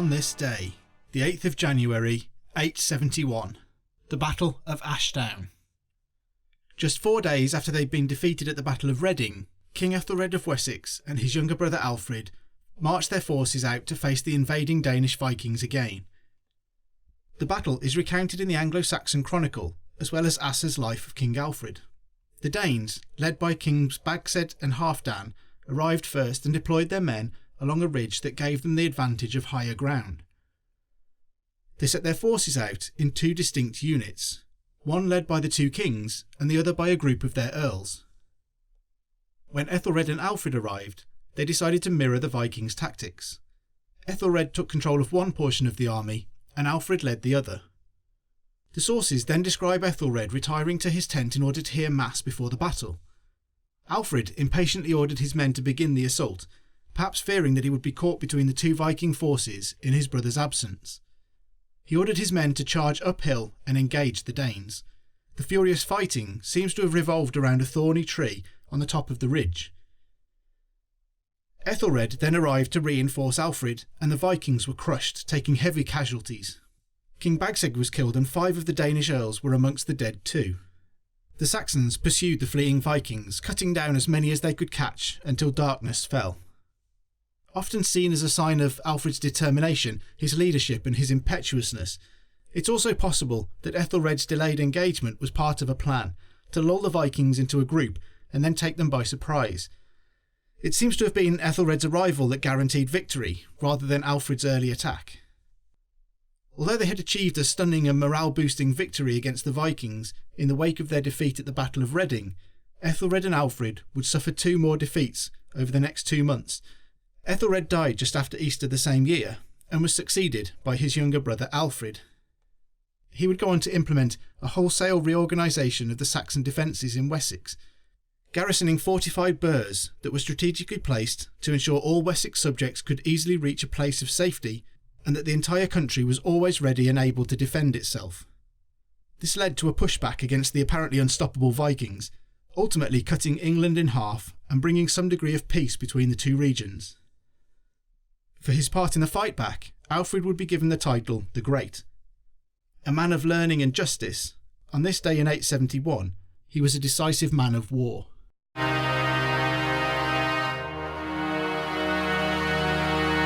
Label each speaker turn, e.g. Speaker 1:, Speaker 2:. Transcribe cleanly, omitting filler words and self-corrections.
Speaker 1: On this day, the 8th of January, 871, the Battle of Ashdown. Just 4 days after they'd been defeated at the Battle of Reading, King Aethelred of Wessex and his younger brother Alfred marched their forces out to face the invading Danish Vikings again. The battle is recounted in the Anglo-Saxon Chronicle, as well as Asser's life of King Alfred. The Danes, led by Kings Bagset and Halfdan, arrived first and deployed their men along a ridge that gave them the advantage of higher ground. They set their forces out in 2 distinct units, one led by the 2 kings and the other by a group of their earls. When Aethelred and Alfred arrived, they decided to mirror the Vikings' tactics. Aethelred took control of one portion of the army and Alfred led the other. The sources then describe Aethelred retiring to his tent in order to hear mass before the battle. Alfred impatiently ordered his men to begin the assault, perhaps fearing that he would be caught between the 2 Viking forces in his brother's absence. He ordered his men to charge uphill and engage the Danes. The furious fighting seems to have revolved around a thorny tree on the top of the ridge. Aethelred then arrived to reinforce Alfred, and the Vikings were crushed, taking heavy casualties. King Bagset was killed and 5 of the Danish earls were amongst the dead too. The Saxons pursued the fleeing Vikings, cutting down as many as they could catch until darkness fell. Often seen as a sign of Alfred's determination, his leadership and his impetuousness, it's also possible that Aethelred's delayed engagement was part of a plan to lull the Vikings into a group and then take them by surprise. It seems to have been Aethelred's arrival that guaranteed victory, rather than Alfred's early attack. Although they had achieved a stunning and morale-boosting victory against the Vikings in the wake of their defeat at the Battle of Reading, Aethelred and Alfred would suffer 2 more defeats over the next 2 months. Aethelred died just after Easter the same year, and was succeeded by his younger brother Alfred. He would go on to implement a wholesale reorganisation of the Saxon defences in Wessex, garrisoning fortified burhs that were strategically placed to ensure all Wessex subjects could easily reach a place of safety and that the entire country was always ready and able to defend itself. This led to a pushback against the apparently unstoppable Vikings, ultimately cutting England in half and bringing some degree of peace between the 2 regions. For his part in the fight back, Alfred would be given the title the Great. A man of learning and justice, on this day in 871, he was a decisive man of war.